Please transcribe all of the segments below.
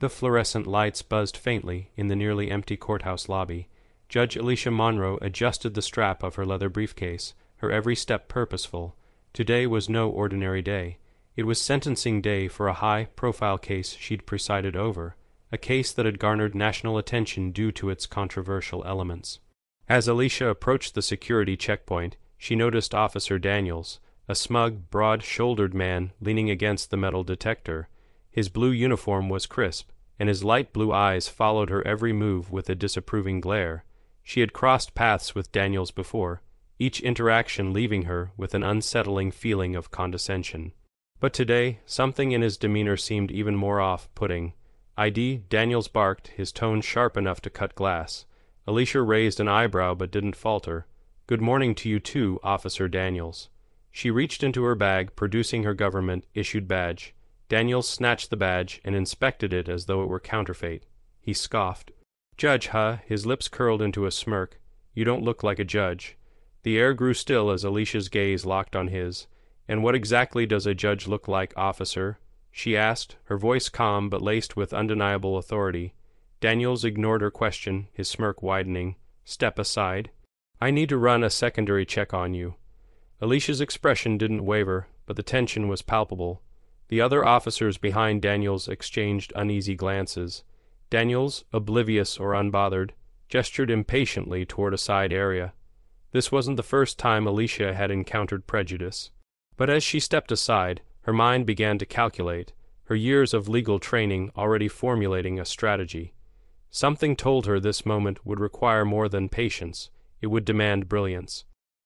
The fluorescent lights buzzed faintly in the nearly empty courthouse lobby. Judge Alicia Monroe adjusted the strap of her leather briefcase, her every step purposeful. Today was no ordinary day. It was sentencing day for a high-profile case she'd presided over, a case that had garnered national attention due to its controversial elements. As Alicia approached the security checkpoint, she noticed Officer Daniels, a smug, broad-shouldered man leaning against the metal detector. His blue uniform was crisp, and his light blue eyes followed her every move with a disapproving glare. She had crossed paths with Daniels before, each interaction leaving her with an unsettling feeling of condescension. But today, something in his demeanor seemed even more off-putting. "ID," Daniels barked, his tone sharp enough to cut glass. Alicia raised an eyebrow but didn't falter. "Good morning to you too, Officer Daniels." She reached into her bag, producing her government-issued badge. Daniels snatched the badge and inspected it as though it were counterfeit. He scoffed. "Judge, huh?" His lips curled into a smirk. "You don't look like a judge." The air grew still as Alicia's gaze locked on his. "And what exactly does a judge look like, officer?" she asked, her voice calm but laced with undeniable authority. Daniels ignored her question, his smirk widening. "Step aside. I need to run a secondary check on you." Alicia's expression didn't waver, but the tension was palpable. The other officers behind Daniels exchanged uneasy glances. Daniels, oblivious or unbothered, gestured impatiently toward a side area. This wasn't the first time Alicia had encountered prejudice. But as she stepped aside, her mind began to calculate, her years of legal training already formulating a strategy. Something told her this moment would require more than patience. It would demand brilliance.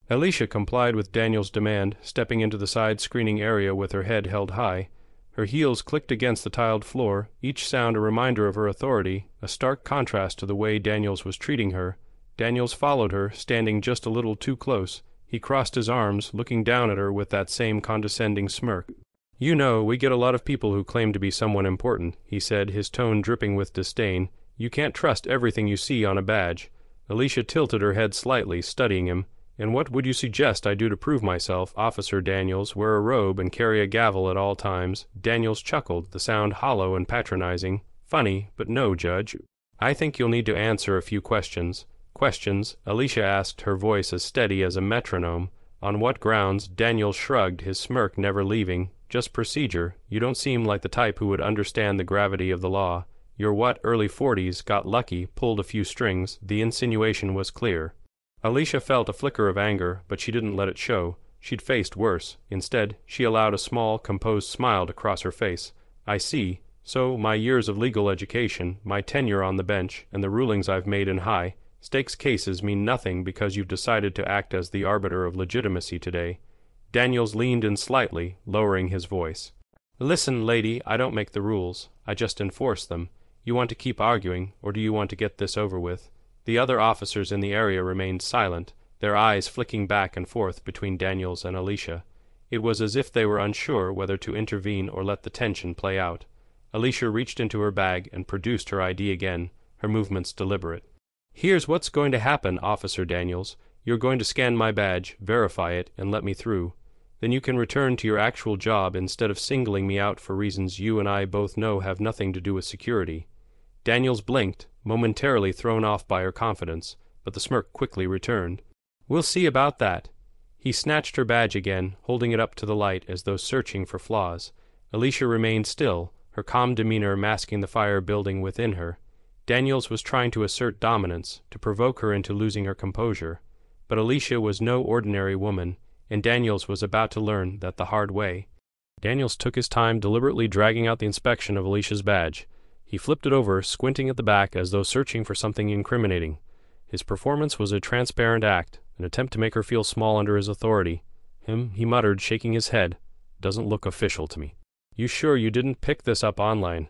Alicia complied with Daniel's demand, stepping into the side screening area with her head held high. Her heels clicked against the tiled floor, each sound a reminder of her authority, a stark contrast to the way Daniels was treating her. Daniels followed her, standing just a little too close. He crossed his arms, looking down at her with that same condescending smirk. "You know, we get a lot of people who claim to be someone important," he said, his tone dripping with disdain. "You can't trust everything you see on a badge." Alicia tilted her head slightly, studying him. "And what would you suggest I do to prove myself, Officer Daniels? Wear a robe and carry a gavel at all times?" Daniels chuckled, the sound hollow and patronizing. "Funny, but no, Judge. I think you'll need to answer a few questions." "Questions?" Alicia asked, her voice as steady as a metronome. "On what grounds?" Daniels shrugged, his smirk never leaving. "Just procedure. You don't seem like the type who would understand the gravity of the law. You're what, early 40s, got lucky, pulled a few strings." The insinuation was clear. Alicia felt a flicker of anger, but she didn't let it show. She'd faced worse. Instead, she allowed a small, composed smile to cross her face. "I see. So, my years of legal education, my tenure on the bench, and the rulings I've made in high-stakes cases mean nothing because you've decided to act as the arbiter of legitimacy today." Daniels leaned in slightly, lowering his voice. "Listen, lady, I don't make the rules. I just enforce them. You want to keep arguing, or do you want to get this over with?" The other officers in the area remained silent, their eyes flicking back and forth between Daniels and Alicia. It was as if they were unsure whether to intervene or let the tension play out. Alicia reached into her bag and produced her ID again, her movements deliberate. "Here's what's going to happen, Officer Daniels. You're going to scan my badge, verify it, and let me through. Then you can return to your actual job instead of singling me out for reasons you and I both know have nothing to do with security." Daniels blinked, momentarily thrown off by her confidence, but the smirk quickly returned. "We'll see about that." He snatched her badge again, holding it up to the light as though searching for flaws. Alicia remained still, her calm demeanor masking the fire building within her. Daniels was trying to assert dominance, to provoke her into losing her composure. But Alicia was no ordinary woman, and Daniels was about to learn that the hard way. Daniels took his time, deliberately dragging out the inspection of Alicia's badge. He flipped it over, squinting at the back as though searching for something incriminating. His performance was a transparent act, an attempt to make her feel small under his authority. He muttered, shaking his head. "Doesn't look official to me." "You sure you didn't pick this up online?"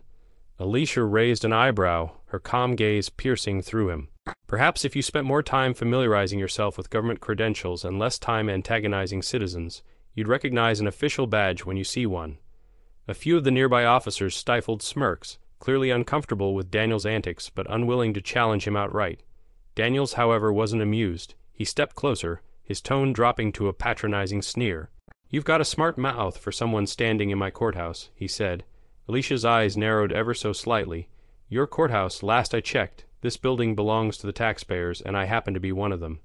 Alicia raised an eyebrow, her calm gaze piercing through him. "Perhaps if you spent more time familiarizing yourself with government credentials and less time antagonizing citizens, you'd recognize an official badge when you see one." A few of the nearby officers stifled smirks, clearly uncomfortable with Daniels' antics but unwilling to challenge him outright. Daniels, however, wasn't amused. He stepped closer, his tone dropping to a patronizing sneer. "You've got a smart mouth for someone standing in my courthouse," he said. Alicia's eyes narrowed ever so slightly. Your courthouse, last I checked. This building belongs to the taxpayers, and I happen to be one of them."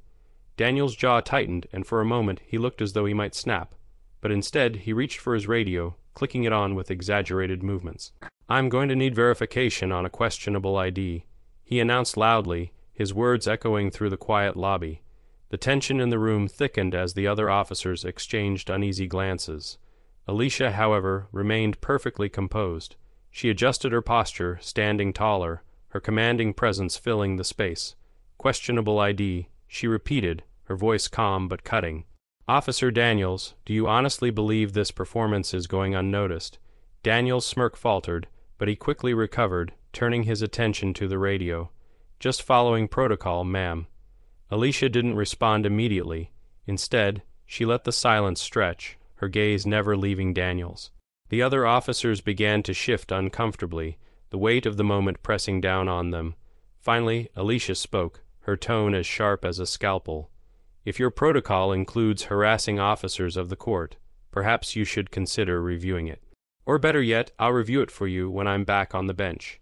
Daniel's jaw tightened, and for a moment he looked as though he might snap. But instead he reached for his radio, clicking it on with exaggerated movements. "I'm going to need verification on a questionable ID," he announced loudly, his words echoing through the quiet lobby. The tension in the room thickened as the other officers exchanged uneasy glances. Alicia, however, remained perfectly composed. She adjusted her posture, standing taller, her commanding presence filling the space. "Questionable ID," she repeated, her voice calm but cutting. "Officer Daniels, do you honestly believe this performance is going unnoticed?" Daniels' smirk faltered, but he quickly recovered, turning his attention to the radio. "Just following protocol, ma'am." Alicia didn't respond immediately. Instead, she let the silence stretch, her gaze never leaving Daniels. The other officers began to shift uncomfortably, the weight of the moment pressing down on them. Finally, Alicia spoke, her tone as sharp as a scalpel. "If your protocol includes harassing officers of the court, perhaps you should consider reviewing it. Or better yet, I'll review it for you when I'm back on the bench."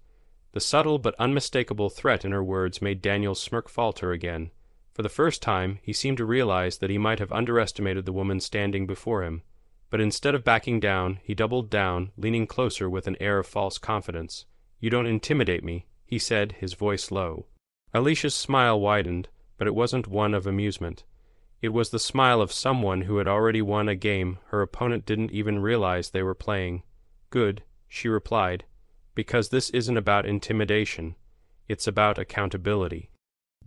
The subtle but unmistakable threat in her words made Daniel's smirk falter again. For the first time, he seemed to realize that he might have underestimated the woman standing before him. But instead of backing down, he doubled down, leaning closer with an air of false confidence. "You don't intimidate me," he said, his voice low. Alicia's smile widened, but it wasn't one of amusement. It was the smile of someone who had already won a game her opponent didn't even realize they were playing. "Good," she replied, "because this isn't about intimidation. It's about accountability."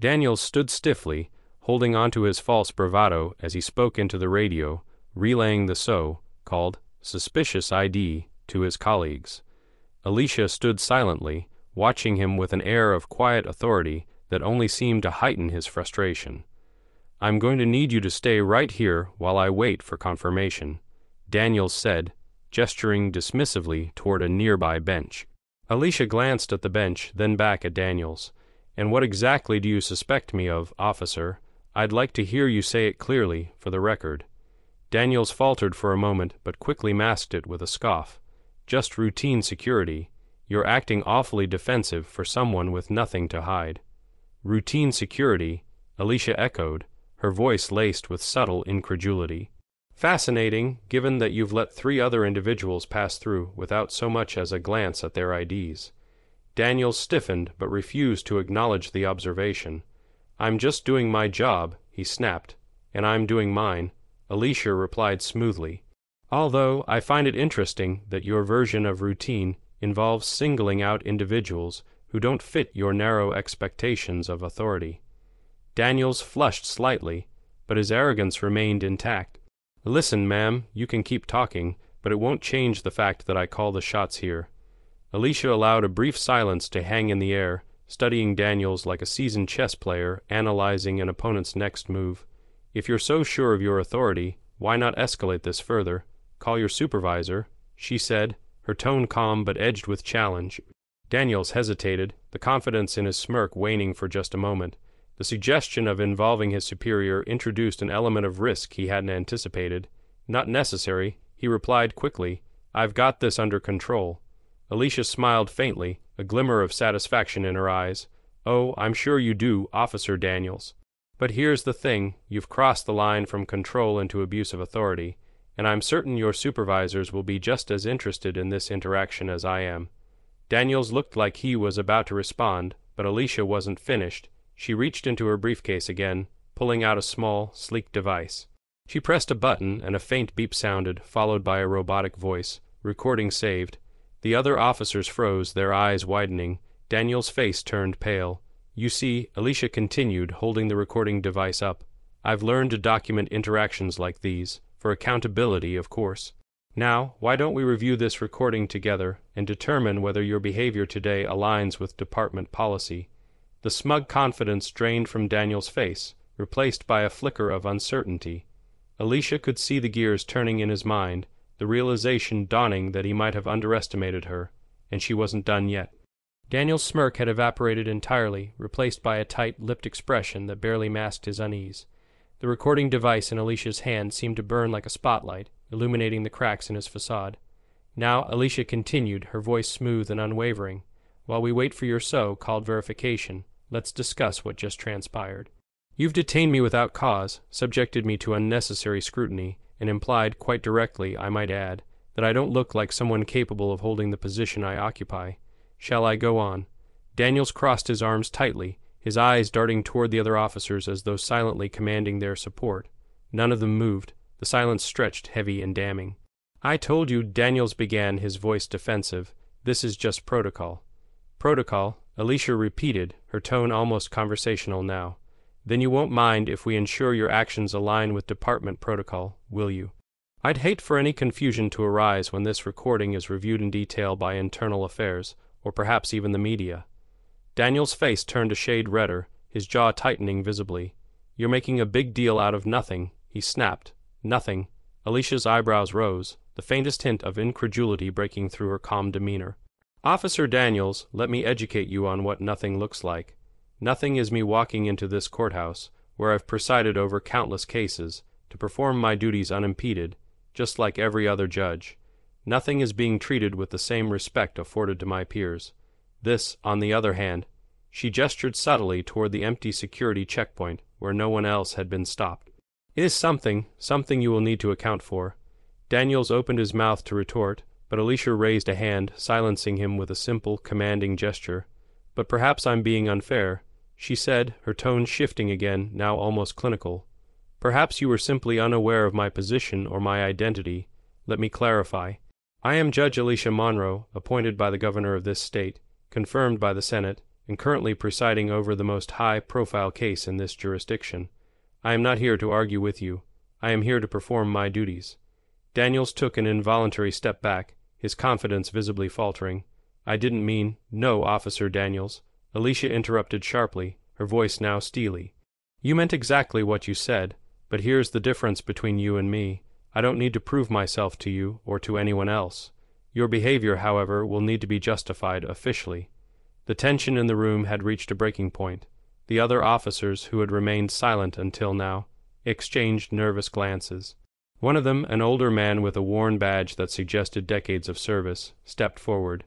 Daniels stood stiffly, holding onto his false bravado as he spoke into the radio, relaying the so-called suspicious ID to his colleagues. Alicia stood silently, watching him with an air of quiet authority that only seemed to heighten his frustration. "I'm going to need you to stay right here while I wait for confirmation," Daniels said, gesturing dismissively toward a nearby bench. Alicia glanced at the bench, then back at Daniels. "And what exactly do you suspect me of, officer? I'd like to hear you say it clearly, for the record." Daniels faltered for a moment, but quickly masked it with a scoff. "Just routine security. You're acting awfully defensive for someone with nothing to hide." "Routine security," Alicia echoed, her voice laced with subtle incredulity. "Fascinating, given that you've let 3 other individuals pass through without so much as a glance at their IDs. Daniels stiffened but refused to acknowledge the observation. "I'm just doing my job," he snapped. "And I'm doing mine," Alicia replied smoothly. "Although I find it interesting that your version of routine involves singling out individuals who don't fit your narrow expectations of authority." Daniels flushed slightly, but his arrogance remained intact. "Listen, ma'am, you can keep talking, but it won't change the fact that I call the shots here." Alicia allowed a brief silence to hang in the air, studying Daniels like a seasoned chess player analyzing an opponent's next move. "If you're so sure of your authority, why not escalate this further? Call your supervisor," she said, her tone calm but edged with challenge. Daniels hesitated, the confidence in his smirk waning for just a moment. The suggestion of involving his superior introduced an element of risk he hadn't anticipated. "Not necessary," he replied quickly. "I've got this under control." Alicia smiled faintly, a glimmer of satisfaction in her eyes. "Oh, I'm sure you do, Officer Daniels. But here's the thing, you've crossed the line from control into abuse of authority, and I'm certain your supervisors will be just as interested in this interaction as I am." Daniels looked like he was about to respond, but Alicia wasn't finished. She reached into her briefcase again, pulling out a small, sleek device. She pressed a button and a faint beep sounded, followed by a robotic voice. "Recording saved." The other officers froze, their eyes widening. Daniel's face turned pale. "You see," Alicia continued, holding the recording device up, "I've learned to document interactions like these, for accountability, of course. Now, why don't we review this recording together and determine whether your behavior today aligns with department policy?" The smug confidence drained from Daniel's face, replaced by a flicker of uncertainty. Alicia could see the gears turning in his mind, the realization dawning that he might have underestimated her, and she wasn't done yet. Daniel's smirk had evaporated entirely, replaced by a tight-lipped expression that barely masked his unease. The recording device in Alicia's hand seemed to burn like a spotlight, illuminating the cracks in his facade. Now Alicia continued, her voice smooth and unwavering. While we wait for your so-called verification, let's discuss what just transpired. You've detained me without cause, subjected me to unnecessary scrutiny, and implied, quite directly, I might add, that I don't look like someone capable of holding the position I occupy. Shall I go on?" Daniels crossed his arms tightly, his eyes darting toward the other officers as though silently commanding their support. None of them moved. The silence stretched heavy and damning. "I told you," Daniels began, his voice defensive. "This is just protocol." "Protocol," Alicia repeated, her tone almost conversational now. "Then you won't mind if we ensure your actions align with department protocol, will you? I'd hate for any confusion to arise when this recording is reviewed in detail by Internal Affairs, or perhaps even the media." Daniel's face turned a shade redder, his jaw tightening visibly. "You're making a big deal out of nothing," he snapped. "Nothing." Alicia's eyebrows rose, the faintest hint of incredulity breaking through her calm demeanor. "Officer Daniels, let me educate you on what nothing looks like. Nothing is me walking into this courthouse, where I've presided over countless cases, to perform my duties unimpeded, just like every other judge. Nothing is being treated with the same respect afforded to my peers. This, on the other hand," she gestured subtly toward the empty security checkpoint, where no one else had been stopped, "is something you will need to account for." Daniels opened his mouth to retort, but Alicia raised a hand, silencing him with a simple, commanding gesture. "But perhaps I'm being unfair," she said, her tone shifting again, now almost clinical. "Perhaps you were simply unaware of my position or my identity. Let me clarify. I am Judge Alicia Monroe, appointed by the governor of this state, confirmed by the Senate, and currently presiding over the most high-profile case in this jurisdiction. I am not here to argue with you. I am here to perform my duties." Daniels took an involuntary step back, his confidence visibly faltering. "I didn't mean—" "No, Officer Daniels," Alicia interrupted sharply, her voice now steely. "You meant exactly what you said, but here's the difference between you and me. I don't need to prove myself to you or to anyone else. Your behavior, however, will need to be justified officially." The tension in the room had reached a breaking point. The other officers, who had remained silent until now, exchanged nervous glances. One of them, an older man with a worn badge that suggested decades of service, stepped forward.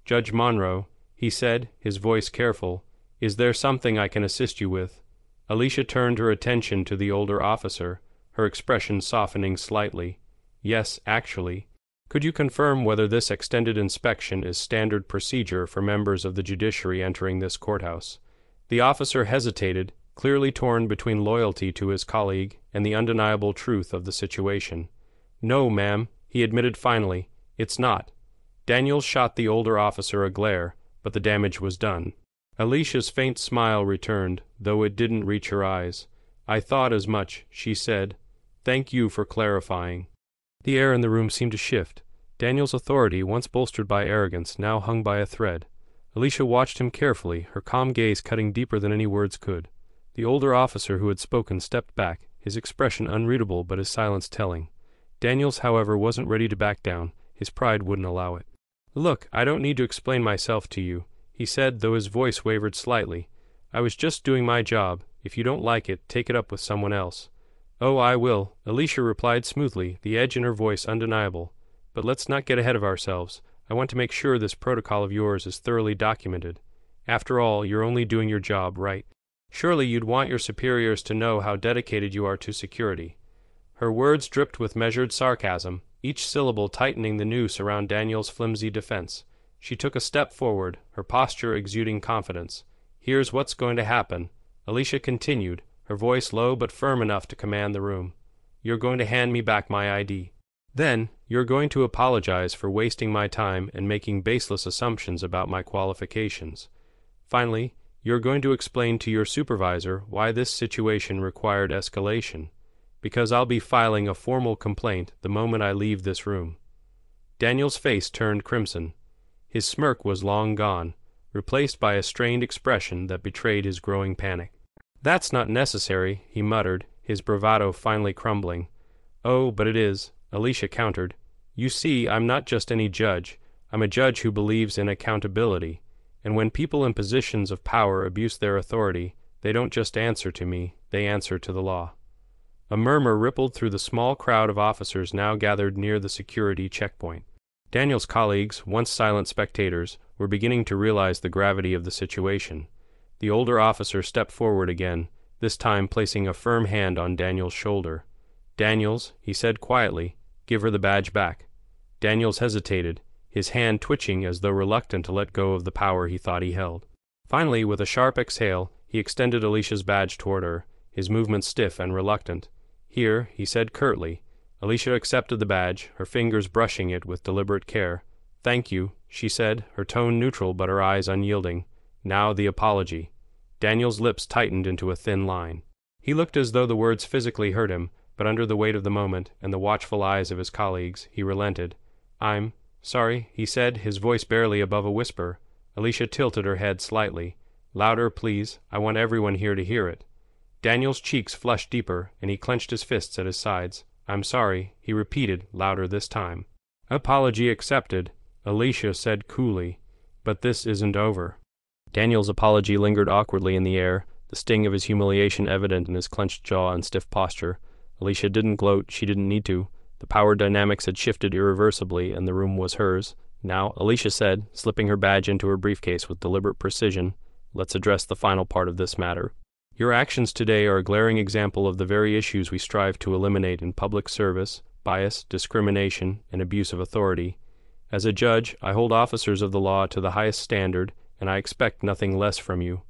"Judge Monroe," he said, his voice careful, "is there something I can assist you with?" Alicia turned her attention to the older officer, her expression softening slightly. "Yes, actually. Could you confirm whether this extended inspection is standard procedure for members of the judiciary entering this courthouse?" The officer hesitated, clearly torn between loyalty to his colleague and the undeniable truth of the situation. "No, ma'am," he admitted finally, "it's not." Daniels shot the older officer a glare, but the damage was done. Alicia's faint smile returned, though it didn't reach her eyes. "I thought as much," she said. "Thank you for clarifying." The air in the room seemed to shift. Daniel's authority, once bolstered by arrogance, now hung by a thread. Alicia watched him carefully, her calm gaze cutting deeper than any words could. The older officer who had spoken stepped back, his expression unreadable but his silence telling. Daniels, however, wasn't ready to back down. His pride wouldn't allow it. "Look, I don't need to explain myself to you," he said, though his voice wavered slightly. "I was just doing my job. If you don't like it, take it up with someone else." "Oh, I will," Alicia replied smoothly, the edge in her voice undeniable. "But let's not get ahead of ourselves. I want to make sure this protocol of yours is thoroughly documented. After all, you're only doing your job, right? Surely you'd want your superiors to know how dedicated you are to security." Her words dripped with measured sarcasm, each syllable tightening the noose around Daniel's flimsy defense. She took a step forward, her posture exuding confidence. "Here's what's going to happen," Alicia continued, her voice low but firm enough to command the room. "You're going to hand me back my ID. Then, you're going to apologize for wasting my time and making baseless assumptions about my qualifications. Finally, you're going to explain to your supervisor why this situation required escalation, because I'll be filing a formal complaint the moment I leave this room." Daniel's face turned crimson. His smirk was long gone, replaced by a strained expression that betrayed his growing panic. "That's not necessary," he muttered, his bravado finally crumbling. "Oh, but it is," Alicia countered. "You see, I'm not just any judge. I'm a judge who believes in accountability. And when people in positions of power abuse their authority, they don't just answer to me, they answer to the law." A murmur rippled through the small crowd of officers now gathered near the security checkpoint. Daniel's colleagues, once silent spectators, were beginning to realize the gravity of the situation. The older officer stepped forward again, this time placing a firm hand on Daniel's shoulder. "Daniels," he said quietly, "give her the badge back." Daniels hesitated, his hand twitching as though reluctant to let go of the power he thought he held. Finally, with a sharp exhale, he extended Alicia's badge toward her, his movements stiff and reluctant. "Here," he said curtly. Alicia accepted the badge, her fingers brushing it with deliberate care. "Thank you," she said, her tone neutral but her eyes unyielding. "Now the apology." Daniel's lips tightened into a thin line. He looked as though the words physically hurt him, but under the weight of the moment and the watchful eyes of his colleagues, he relented. "I'm sorry," he said, his voice barely above a whisper. Alicia tilted her head slightly. "Louder, please. I want everyone here to hear it." Daniel's cheeks flushed deeper, and he clenched his fists at his sides. "I'm sorry," he repeated, louder this time. "Apology accepted," Alicia said coolly. "But this isn't over." Daniel's apology lingered awkwardly in the air, the sting of his humiliation evident in his clenched jaw and stiff posture. Alicia didn't gloat, she didn't need to. The power dynamics had shifted irreversibly, and the room was hers. "Now," Alicia said, slipping her badge into her briefcase with deliberate precision, "let's address the final part of this matter. Your actions today are a glaring example of the very issues we strive to eliminate in public service: bias, discrimination, and abuse of authority. As a judge, I hold officers of the law to the highest standard, and I expect nothing less from you."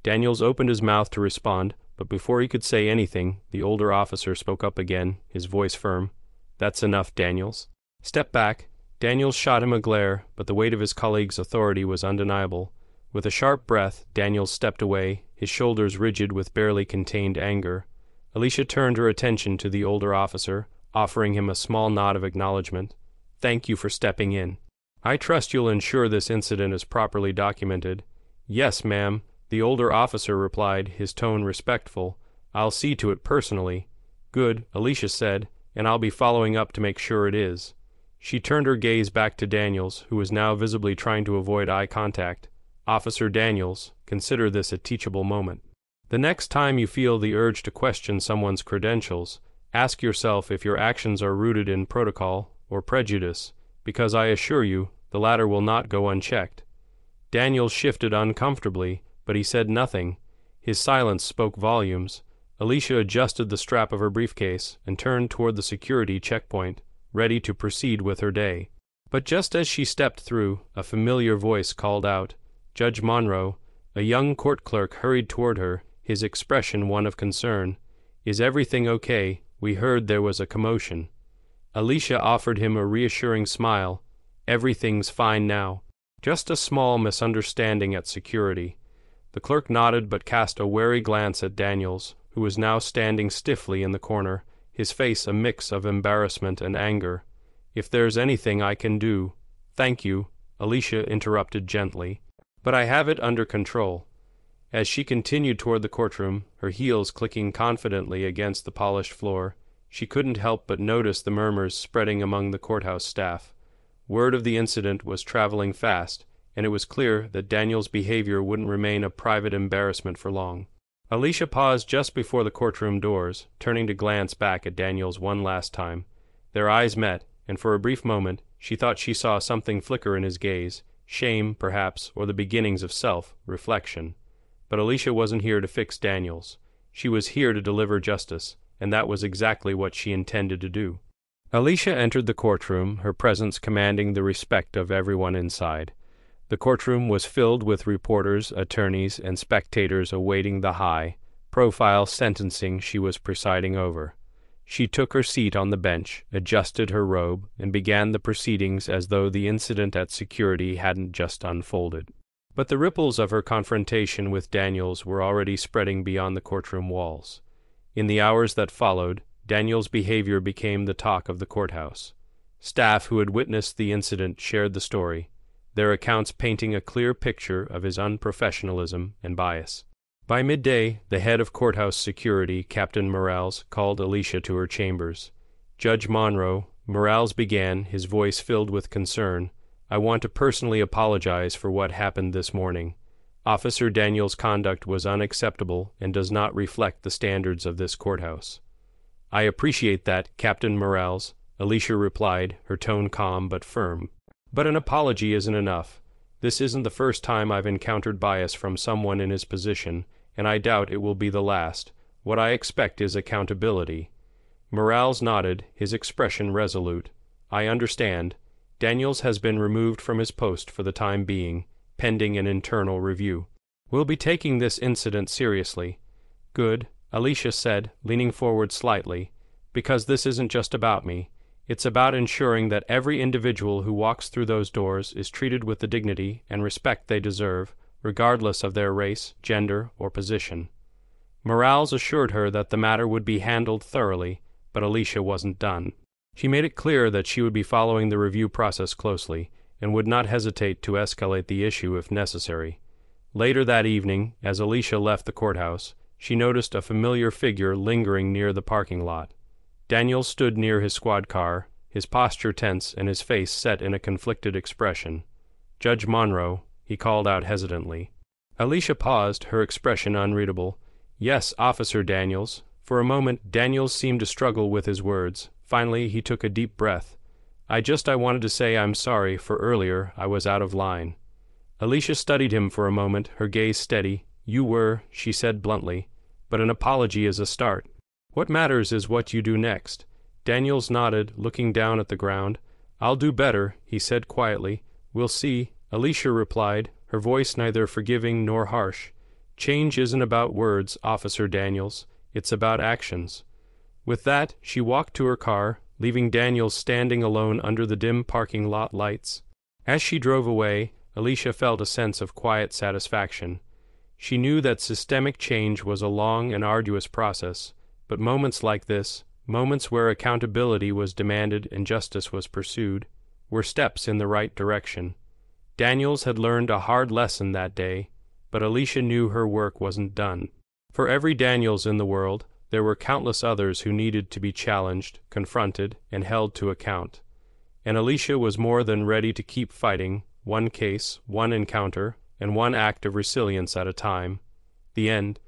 Daniels opened his mouth to respond, but before he could say anything, the older officer spoke up again, his voice firm. "That's enough, Daniels." "Step back." Daniels shot him a glare, but the weight of his colleague's authority was undeniable. With a sharp breath, Daniels stepped away, his shoulders rigid with barely contained anger. Alicia turned her attention to the older officer, offering him a small nod of acknowledgement. "Thank you for stepping in. I trust you'll ensure this incident is properly documented." "Yes, ma'am," the older officer replied, his tone respectful. "I'll see to it personally." "Good," Alicia said, "and I'll be following up to make sure it is." She turned her gaze back to Daniels, who was now visibly trying to avoid eye contact. "Officer Daniels, consider this a teachable moment. The next time you feel the urge to question someone's credentials, ask yourself if your actions are rooted in protocol or prejudice, because I assure you, the latter will not go unchecked." Daniels shifted uncomfortably, but he said nothing. His silence spoke volumes. Alicia adjusted the strap of her briefcase and turned toward the security checkpoint, ready to proceed with her day. But just as she stepped through, a familiar voice called out, "Judge Monroe." A young court clerk hurried toward her, his expression one of concern. "Is everything okay? We heard there was a commotion." Alicia offered him a reassuring smile. "Everything's fine now. Just a small misunderstanding at security." The clerk nodded but cast a wary glance at Daniels, who was now standing stiffly in the corner, his face a mix of embarrassment and anger. "If there's anything I can do—" "Thank you," Alicia interrupted gently. "But I have it under control." As she continued toward the courtroom, her heels clicking confidently against the polished floor, she couldn't help but notice the murmurs spreading among the courthouse staff. Word of the incident was traveling fast, and it was clear that Daniel's behavior wouldn't remain a private embarrassment for long. Alicia paused just before the courtroom doors, turning to glance back at Daniels one last time. Their eyes met, and for a brief moment she thought she saw something flicker in his gaze, shame, perhaps, or the beginnings of self-reflection. But Alicia wasn't here to fix Daniels. She was here to deliver justice, and that was exactly what she intended to do. Alicia entered the courtroom, her presence commanding the respect of everyone inside. The courtroom was filled with reporters, attorneys, and spectators awaiting the high-profile sentencing she was presiding over. She took her seat on the bench, adjusted her robe, and began the proceedings as though the incident at security hadn't just unfolded. But the ripples of her confrontation with Daniels were already spreading beyond the courtroom walls. In the hours that followed, Daniels' behavior became the talk of the courthouse. Staff who had witnessed the incident shared the story, their accounts painting a clear picture of his unprofessionalism and bias. By midday, the head of courthouse security, Captain Morales, called Alicia to her chambers. "Judge Monroe," Morales began, his voice filled with concern, "I want to personally apologize for what happened this morning. Officer Daniels' conduct was unacceptable and does not reflect the standards of this courthouse." "I appreciate that, Captain Morales," Alicia replied, her tone calm but firm. But an apology isn't enough. This isn't the first time I've encountered bias from someone in his position, and I doubt it will be the last. What I expect is accountability." Morales nodded, his expression resolute. "I understand. Daniels has been removed from his post for the time being, pending an internal review. We'll be taking this incident seriously." "Good," Alicia said, leaning forward slightly, "because this isn't just about me. It's about ensuring that every individual who walks through those doors is treated with the dignity and respect they deserve, regardless of their race, gender, or position." Morales assured her that the matter would be handled thoroughly, but Alicia wasn't done. She made it clear that she would be following the review process closely, and would not hesitate to escalate the issue if necessary. Later that evening, as Alicia left the courthouse, she noticed a familiar figure lingering near the parking lot. Daniels stood near his squad car, his posture tense and his face set in a conflicted expression. "Judge Monroe," he called out hesitantly. Alicia paused, her expression unreadable. "Yes, Officer Daniels." For a moment, Daniels seemed to struggle with his words. Finally, he took a deep breath. I wanted to say I'm sorry, for earlier I was out of line." Alicia studied him for a moment, her gaze steady. "You were," she said bluntly, "but an apology is a start. What matters is what you do next." Daniels nodded, looking down at the ground. "I'll do better," he said quietly. "We'll see," Alicia replied, her voice neither forgiving nor harsh. "Change isn't about words, Officer Daniels. It's about actions." With that, she walked to her car, leaving Daniels standing alone under the dim parking lot lights. As she drove away, Alicia felt a sense of quiet satisfaction. She knew that systemic change was a long and arduous process, but moments like this, moments where accountability was demanded and justice was pursued, were steps in the right direction. Daniels had learned a hard lesson that day, but Alicia knew her work wasn't done. For every Daniels in the world, there were countless others who needed to be challenged, confronted, and held to account. And Alicia was more than ready to keep fighting, one case, one encounter, and one act of resilience at a time. The end.